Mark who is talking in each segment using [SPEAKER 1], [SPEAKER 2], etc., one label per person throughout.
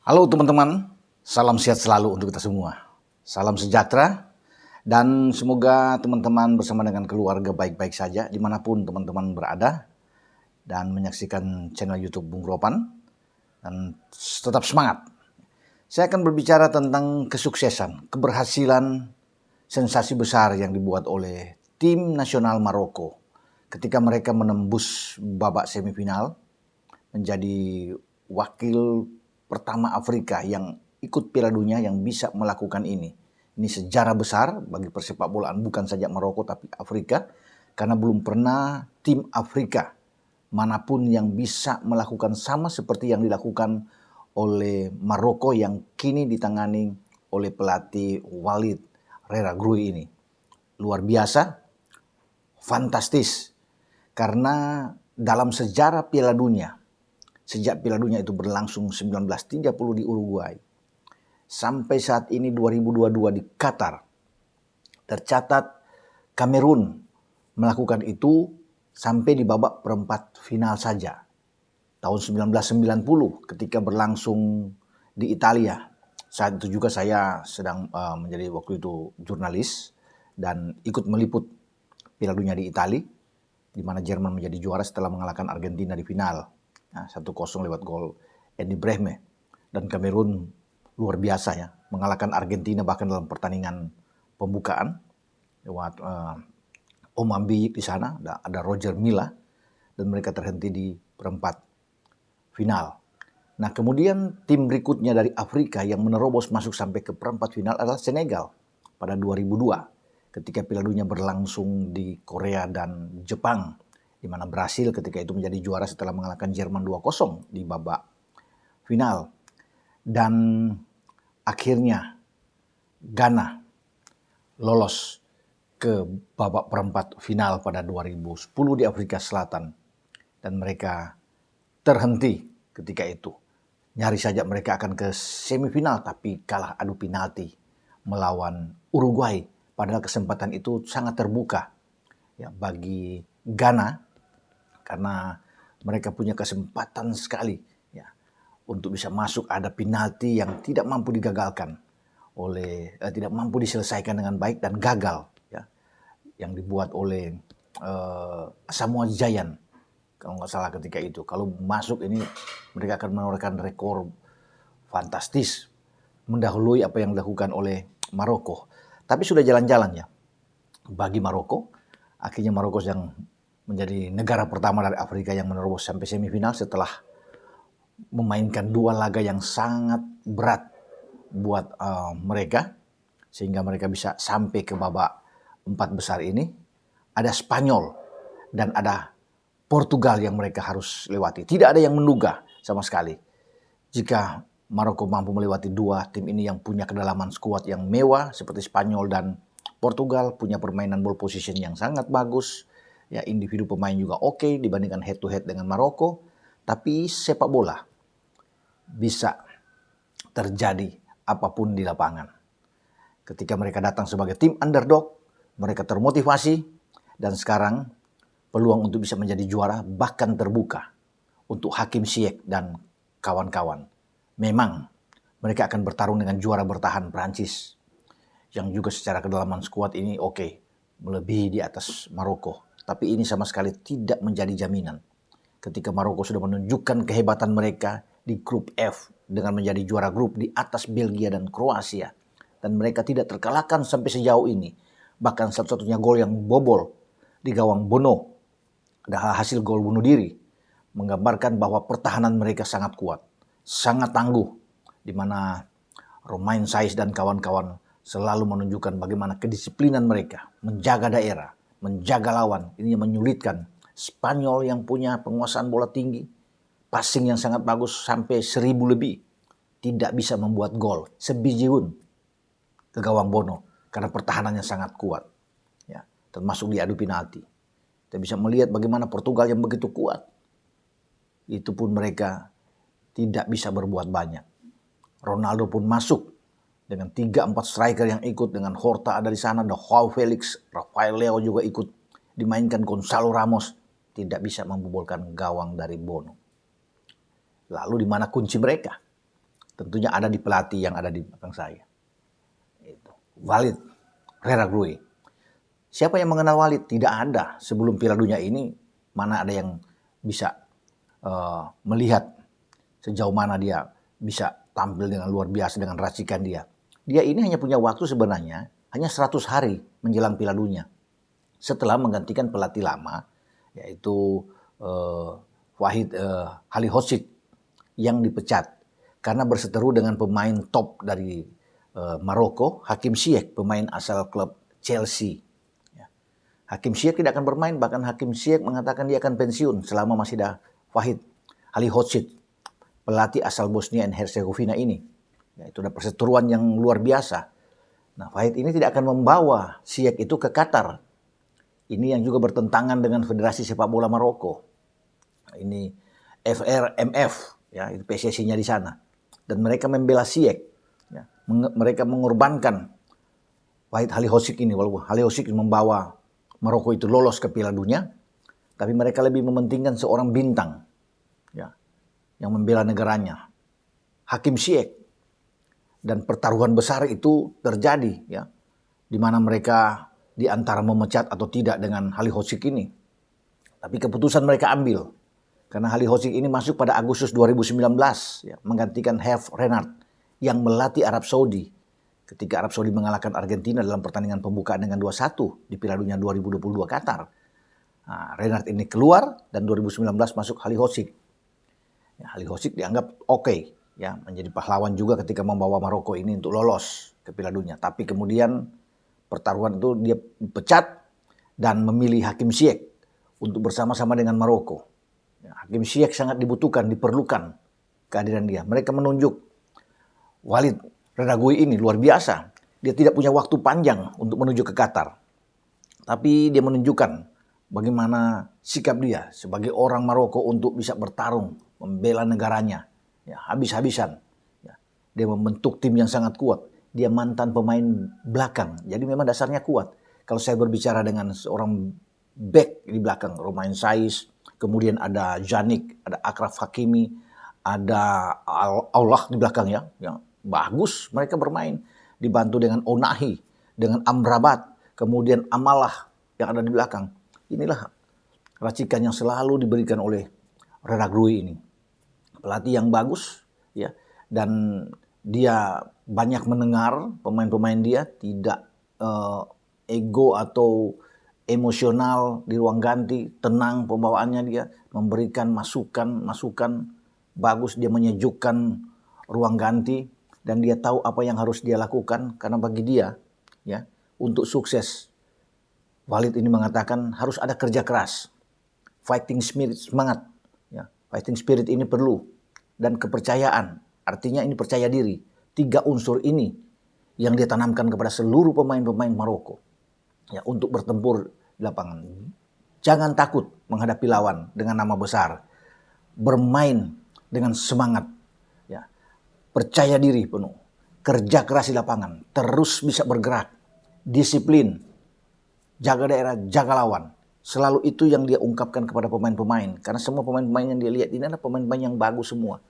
[SPEAKER 1] Halo teman-teman, salam sehat selalu untuk kita semua. Salam sejahtera dan semoga teman-teman bersama dengan keluarga baik-baik saja dimanapun teman-teman berada dan menyaksikan channel YouTube Bung Ropan dan tetap semangat. Saya akan berbicara tentang kesuksesan, keberhasilan, sensasi besar yang dibuat oleh tim nasional Maroko ketika mereka menembus babak semifinal menjadi wakil pertama Afrika yang ikut Piala Dunia yang bisa melakukan ini. Ini sejarah besar bagi persepak bolaan bukan saja Maroko tapi Afrika karena belum pernah tim Afrika manapun yang bisa melakukan sama seperti yang dilakukan oleh Maroko yang kini ditangani oleh pelatih Walid Regragui ini. Luar biasa, fantastis karena dalam sejarah Piala Dunia sejak Piala Dunia itu berlangsung 1930 di Uruguay sampai saat ini 2022 di Qatar, tercatat Kamerun melakukan itu sampai di babak perempat final saja. Tahun 1990 ketika berlangsung di Italia, saat itu juga saya sedang menjadi waktu itu jurnalis dan ikut meliput Piala Dunia di Italia, di mana Jerman menjadi juara setelah mengalahkan Argentina di final. 1-0 lewat gol Edi Brehme. Dan Kamerun luar biasa ya, mengalahkan Argentina bahkan dalam pertandingan pembukaan lewat Omambi di sana, ada Roger Milla dan mereka terhenti di perempat final. Nah kemudian tim berikutnya dari Afrika yang menerobos masuk sampai ke perempat final adalah Senegal pada 2002 ketika Piala Dunia berlangsung di Korea dan Jepang, di mana Brasil ketika itu menjadi juara setelah mengalahkan Jerman 2-0 di babak final. Dan akhirnya Ghana lolos ke babak perempat final pada 2010 di Afrika Selatan. Dan mereka terhenti ketika itu. Nyaris saja mereka akan ke semifinal tapi kalah adu penalti melawan Uruguay. Padahal kesempatan itu sangat terbuka ya, bagi Ghana karena mereka punya kesempatan sekali ya untuk bisa masuk, ada penalti yang tidak mampu digagalkan oleh tidak mampu diselesaikan dengan baik dan gagal ya, yang dibuat oleh Samoa Giant kalau nggak salah ketika itu. Kalau masuk ini mereka akan menorehkan rekor fantastis mendahului apa yang dilakukan oleh Maroko. Tapi sudah jalan-jalan ya bagi Maroko. Akhirnya Maroko yang menjadi negara pertama dari Afrika yang menerobos sampai semifinal setelah memainkan dua laga yang sangat berat buat mereka sehingga mereka bisa sampai ke babak empat besar ini. Ada Spanyol dan ada Portugal yang mereka harus lewati. Tidak ada yang menduga sama sekali jika Maroko mampu melewati dua tim ini yang punya kedalaman skuad yang mewah seperti Spanyol dan Portugal, punya permainan ball position yang sangat bagus. Ya, individu pemain juga oke dibandingkan head to head dengan Maroko, tapi sepak bola bisa terjadi apapun di lapangan. Ketika mereka datang sebagai tim underdog, mereka termotivasi dan sekarang peluang untuk bisa menjadi juara bahkan terbuka untuk Hakim Ziyech dan kawan-kawan. Memang mereka akan bertarung dengan juara bertahan Prancis yang juga secara kedalaman skuad ini oke, melebihi di atas Maroko. Tapi ini sama sekali tidak menjadi jaminan. Ketika Maroko sudah menunjukkan kehebatan mereka di grup F dengan menjadi juara grup di atas Belgia dan Kroasia. Dan mereka tidak terkalahkan sampai sejauh ini. Bahkan satu-satunya gol yang bobol di gawang Bono, ada hasil gol bunuh diri, menggambarkan bahwa pertahanan mereka sangat kuat, sangat tangguh, di mana Romain Saiz dan kawan-kawan selalu menunjukkan bagaimana kedisiplinan mereka menjaga daerah, menjaga lawan. Ini yang menyulitkan Spanyol yang punya penguasaan bola tinggi, passing yang sangat bagus sampai 1000 lebih, tidak bisa membuat gol sebiji pun ke gawang Bono karena pertahanannya sangat kuat. Ya, termasuk di adu penalti. Kita bisa melihat bagaimana Portugal yang begitu kuat, itu pun mereka tidak bisa berbuat banyak. Ronaldo pun masuk dengan 3-4 striker yang ikut, dengan Horta ada di sana, ada Joao Felix, Rafael Leo juga ikut dimainkan, Gonzalo Ramos tidak bisa membobolkan gawang dari Bono. Lalu di mana kunci mereka? tentunya ada di pelatih yang ada di belakang saya. Itu. Walid Regragui. Siapa yang mengenal Walid? Tidak ada. Sebelum Piala Dunia ini, mana ada yang bisa melihat sejauh mana dia bisa tampil dengan luar biasa dengan racikan dia. Dia ini hanya punya waktu sebenarnya hanya 100 hari menjelang Piala Dunia. Setelah menggantikan pelatih lama, yaitu Wahid Halilhodžić yang dipecat karena berseteru dengan pemain top dari Maroko, Hakim Ziyech, pemain asal klub Chelsea. Hakim Ziyech tidak akan bermain, bahkan Hakim Ziyech mengatakan dia akan pensiun selama masih ada Wahid Halilhodžić, pelatih asal Bosnia and Herzegovina ini. Itu ada perseteruan yang luar biasa. Nah, Wahid ini tidak akan membawa Ziyech itu ke Qatar. Ini yang juga bertentangan dengan Federasi Sepak Bola Maroko. Ini FRMF, ya, itu PSSI-nya di sana. Dan mereka membela Ziyech. Ya. Mereka mengorbankan Wahid Halilhodžić ini, walaupun Halilhodžić membawa Maroko itu lolos ke Piala Dunia, tapi mereka lebih mementingkan seorang bintang, ya, yang membela negaranya, Hakim Ziyech. Dan pertaruhan besar itu terjadi, ya, di mana mereka di antara memecat atau tidak dengan Halilhodžić ini. Tapi keputusan mereka ambil, karena Halilhodžić ini masuk pada Agustus 2019, ya, menggantikan Hervé Renard yang melatih Arab Saudi ketika Arab Saudi mengalahkan Argentina dalam pertandingan pembukaan dengan 2-1 di Piala Dunia 2022 Qatar. Nah, Renard ini keluar dan 2019 masuk Halilhodžić. Ya, Halilhodžić dianggap oke, ya, menjadi pahlawan juga ketika membawa Maroko ini untuk lolos ke Piala Dunia. Tapi kemudian pertaruhan itu dia dipecat dan memilih Hakim Ziyech untuk bersama-sama dengan Maroko. Ya, Hakim Ziyech sangat dibutuhkan, diperlukan kehadiran dia. Mereka menunjuk Walid Regragui ini luar biasa. Dia tidak punya waktu panjang untuk menuju ke Qatar. Tapi dia menunjukkan bagaimana sikap dia sebagai orang Maroko untuk bisa bertarung, membela negaranya, ya, habis-habisan. Ya, dia membentuk tim yang sangat kuat. Dia mantan pemain belakang, jadi memang dasarnya kuat. Kalau saya berbicara dengan seorang back di belakang, Romain Saiz, kemudian ada Džanić, ada Achraf Hakimi, ada Allah di belakang, ya, yang bagus mereka bermain, dibantu dengan Ounahi, dengan Amrabat, kemudian Amalah yang ada di belakang. Inilah racikan yang selalu diberikan oleh Regragui ini. Pelatih yang bagus, ya, dan dia banyak mendengar pemain-pemain dia, tidak ego atau emosional di ruang ganti, tenang pembawaannya dia, memberikan masukan bagus, dia menyejukkan ruang ganti. Dan dia tahu apa yang harus dia lakukan, karena bagi dia, ya, untuk sukses, Walid ini mengatakan harus ada kerja keras, fighting spirit, semangat, ya. Fighting spirit ini perlu, dan kepercayaan, artinya ini percaya diri. 3 unsur ini yang dia tanamkan kepada seluruh pemain-pemain Maroko, ya, untuk bertempur di lapangan. Jangan takut menghadapi lawan dengan nama besar, bermain dengan semangat. Percaya diri penuh, kerja keras di lapangan, terus bisa bergerak, disiplin, jaga daerah, jaga lawan. Selalu itu yang dia ungkapkan kepada pemain-pemain. Karena semua pemain-pemain yang dia lihat ini adalah pemain-pemain yang bagus semua.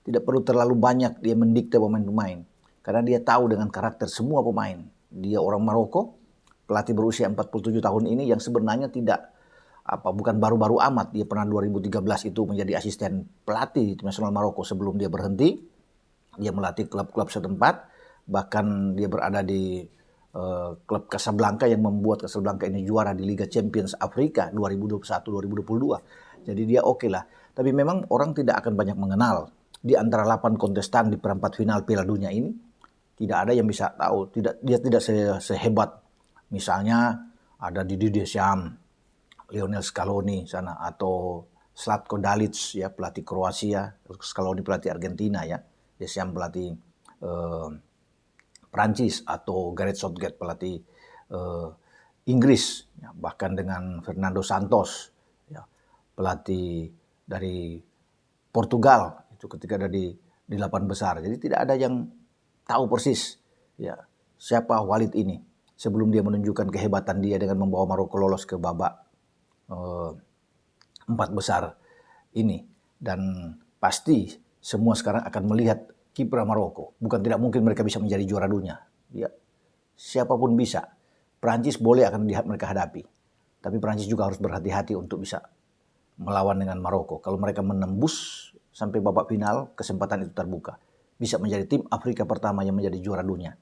[SPEAKER 1] Tidak perlu terlalu banyak dia mendikte pemain-pemain. Karena dia tahu dengan karakter semua pemain. Dia orang Maroko, pelatih berusia 47 tahun ini yang sebenarnya bukan baru-baru amat. Dia pernah 2013 itu menjadi asisten pelatih tim nasional Maroko sebelum dia berhenti. Dia melatih klub-klub setempat, bahkan dia berada di klub Casablanca yang membuat Casablanca ini juara di Liga Champions Afrika 2021-2022. Jadi dia oke lah. Tapi memang orang tidak akan banyak mengenal. Di antara 8 kontestan di perempat final Piala Dunia ini, tidak ada yang bisa tahu. Dia tidak sehebat. Misalnya ada Didier Deschamps, Lionel Scaloni sana, atau Zlatko Dalic, ya, pelatih Kroasia, Scaloni pelatih Argentina, ya. Deschamps pelatih Prancis, atau Gareth Southgate pelatih Inggris, ya, bahkan dengan Fernando Santos, ya, pelatih dari Portugal itu ketika ada di 8 besar. Jadi tidak ada yang tahu persis, ya, siapa Walid ini sebelum dia menunjukkan kehebatan dia dengan membawa Maroko lolos ke babak 4 besar ini. Dan pasti semua sekarang akan melihat kiprah Maroko. Bukan tidak mungkin mereka bisa menjadi juara dunia. Ya, siapapun bisa. Prancis boleh akan mereka hadapi. Tapi Prancis juga harus berhati-hati untuk bisa melawan dengan Maroko. Kalau mereka menembus sampai babak final, kesempatan itu terbuka. Bisa menjadi tim Afrika pertama yang menjadi juara dunia.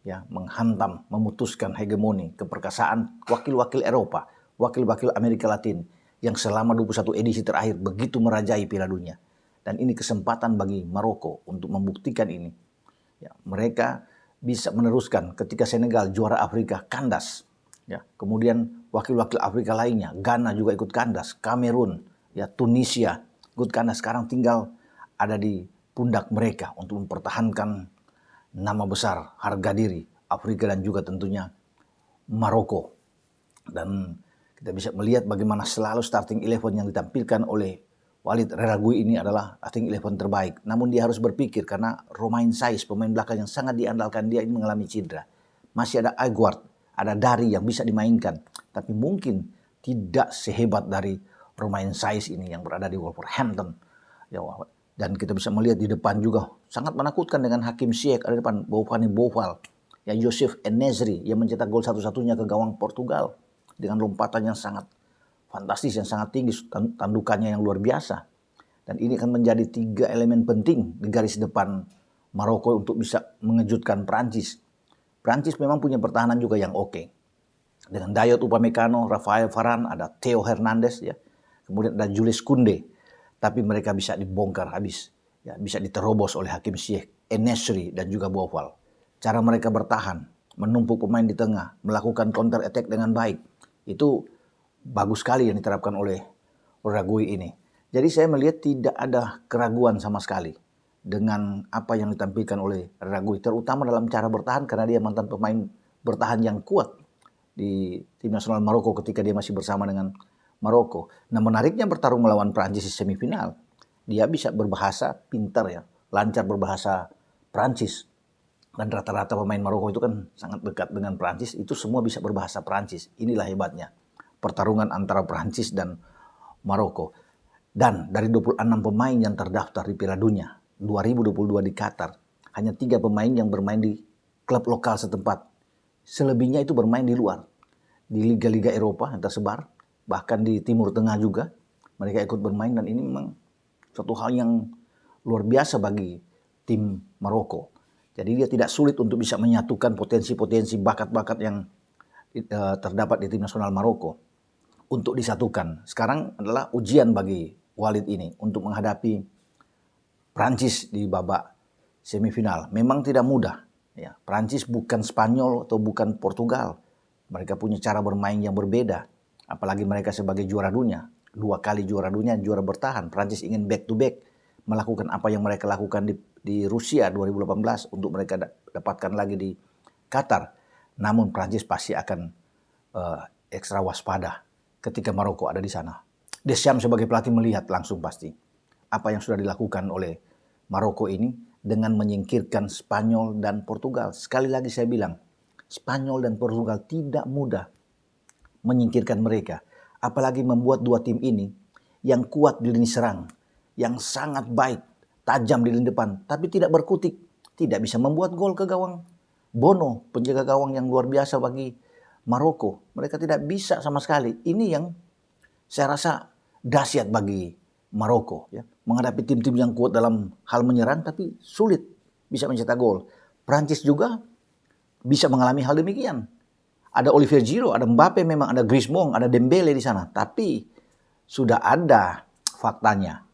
[SPEAKER 1] Ya, menghantam, memutuskan hegemoni, keperkasaan wakil-wakil Eropa, wakil-wakil Amerika Latin yang selama 21 edisi terakhir begitu merajai Piala Dunia. Dan ini kesempatan bagi Maroko untuk membuktikan ini. Ya, mereka bisa meneruskan ketika Senegal juara Afrika kandas. Ya, kemudian wakil-wakil Afrika lainnya, Ghana juga ikut kandas, Kamerun, ya Tunisia ikut kandas. Sekarang tinggal ada di pundak mereka untuk mempertahankan nama besar, harga diri Afrika dan juga tentunya Maroko. Dan kita bisa melihat bagaimana selalu starting 11 yang ditampilkan oleh Walid Regragui ini adalah starting 11 terbaik. Namun dia harus berpikir karena Romain Saiss, pemain belakang yang sangat diandalkan dia ini mengalami cedera. Masih ada Aguerd, ada Dari yang bisa dimainkan. Tapi mungkin tidak sehebat dari Romain Saiss ini yang berada di Wolverhampton. Ya, dan kita bisa melihat di depan juga sangat menakutkan dengan Hakim Ziyech ada di depan, Bafana Boufal, ya Youssef En-Nesyri yang mencetak gol satu-satunya ke gawang Portugal dengan lompatan yang sangat fantastis, yang sangat tinggi, tandukannya yang luar biasa. Dan ini akan menjadi 3 elemen penting di garis depan Maroko untuk bisa mengejutkan Prancis. Prancis memang punya pertahanan juga yang oke. Dengan Dayot Upamecano, Rafael Varane, ada Theo Hernandez, ya. Kemudian ada Jules Koundé. Tapi mereka bisa dibongkar habis. Ya, bisa diterobos oleh Hakim Ziyech, En-Nesyri, dan juga Boufal. Cara mereka bertahan, menumpuk pemain di tengah, melakukan counter attack dengan baik. Itu bagus sekali yang diterapkan oleh Regragui ini. Jadi saya melihat tidak ada keraguan sama sekali dengan apa yang ditampilkan oleh Regragui, terutama dalam cara bertahan karena dia mantan pemain bertahan yang kuat di tim nasional Maroko ketika dia masih bersama dengan Maroko. Nah, menariknya bertarung melawan Prancis di semifinal, dia bisa berbahasa pintar ya, lancar berbahasa Prancis. Dan rata-rata pemain Maroko itu kan sangat dekat dengan Prancis, itu semua bisa berbahasa Prancis. Inilah hebatnya pertarungan antara Prancis dan Maroko. Dan dari 26 pemain yang terdaftar di Piala Dunia 2022 di Qatar, hanya 3 pemain yang bermain di klub lokal setempat. Selebihnya itu bermain di luar, di liga-liga Eropa yang tersebar, bahkan di Timur Tengah juga mereka ikut bermain. Dan ini memang suatu hal yang luar biasa bagi tim Maroko. Jadi dia tidak sulit untuk bisa menyatukan potensi-potensi bakat-bakat yang terdapat di tim nasional Maroko untuk disatukan. Sekarang adalah ujian bagi Walid ini untuk menghadapi Prancis di babak semifinal. Memang tidak mudah. Ya, Prancis bukan Spanyol atau bukan Portugal. Mereka punya cara bermain yang berbeda. Apalagi mereka sebagai juara dunia. 2 kali juara dunia, juara bertahan. Prancis ingin back to back. Melakukan apa yang mereka lakukan di Rusia 2018 untuk mereka dapatkan lagi di Qatar. Namun Prancis pasti akan ekstra waspada ketika Maroko ada di sana. Deschamps sebagai pelatih melihat langsung pasti apa yang sudah dilakukan oleh Maroko ini dengan menyingkirkan Spanyol dan Portugal. Sekali lagi saya bilang, Spanyol dan Portugal tidak mudah menyingkirkan mereka. Apalagi membuat 2 tim ini yang kuat di lini serang, yang sangat baik, tajam di lini depan, tapi tidak berkutik, tidak bisa membuat gol ke gawang. Bono, penjaga gawang yang luar biasa bagi Maroko, mereka tidak bisa sama sekali. Ini yang saya rasa dahsyat bagi Maroko, ya, menghadapi tim-tim yang kuat dalam hal menyerang tapi sulit bisa mencetak gol. Prancis juga bisa mengalami hal demikian. Ada Olivier Giroud, ada Mbappe, memang ada Griezmann, ada Dembele di sana, tapi sudah ada faktanya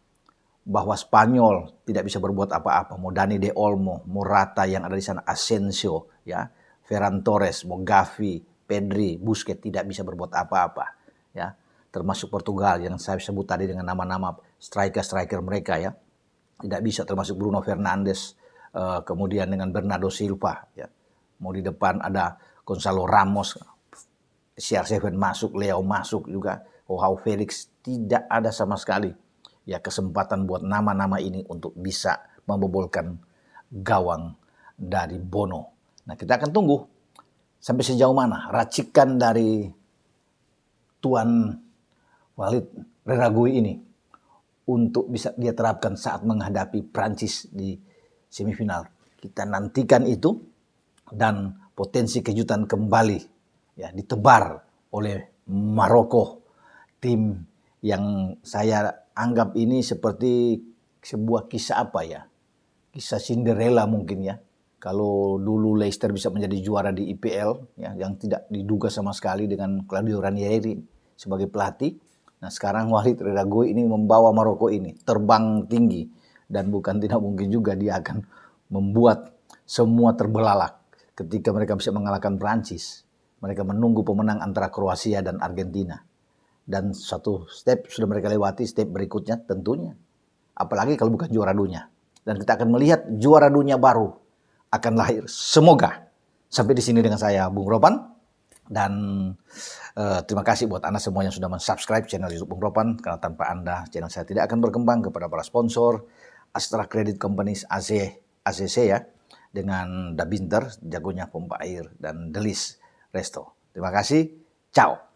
[SPEAKER 1] bahwa Spanyol tidak bisa berbuat apa-apa. Mau Dani De Olmo, Morata yang ada di sana, Asensio, ya, Ferran Torres, mau Gavi, Pedri, Busquets tidak bisa berbuat apa-apa, ya. Termasuk Portugal yang saya sebut tadi dengan nama-nama striker mereka, ya. Tidak bisa, termasuk Bruno Fernandes, kemudian dengan Bernardo Silva, ya. Mau di depan ada Gonzalo Ramos, CR7 masuk, Leo masuk juga, Joao Felix, tidak ada sama sekali ya kesempatan buat nama-nama ini untuk bisa membobolkan gawang dari Bono. Nah, kita akan tunggu sampai sejauh mana racikan dari Tuan Walid Regragui ini untuk bisa dia terapkan saat menghadapi Prancis di semifinal. Kita nantikan itu, dan potensi kejutan kembali ya ditebar oleh Maroko, tim yang saya anggap ini seperti sebuah kisah apa ya? Kisah Cinderella mungkin ya. Kalau dulu Leicester bisa menjadi juara di IPL ya, yang tidak diduga sama sekali dengan Claudio Ranieri sebagai pelatih. Nah sekarang Walid Regragui ini membawa Maroko ini terbang tinggi, dan bukan tidak mungkin juga dia akan membuat semua terbelalak ketika mereka bisa mengalahkan Prancis. Mereka menunggu pemenang antara Kroasia dan Argentina. Dan satu step sudah mereka lewati, step berikutnya tentunya. Apalagi kalau bukan juara dunia. Dan kita akan melihat juara dunia baru akan lahir. Semoga. Sampai di sini dengan saya, Bung Ropan. Dan terima kasih buat Anda semua yang sudah mensubscribe channel YouTube Bung Ropan. Karena tanpa Anda, channel saya tidak akan berkembang. Kepada para sponsor, Astra Credit Companies ACC ya. Dengan Dabinter, jagonya pompa air. Dan Delis Resto. Terima kasih. Ciao.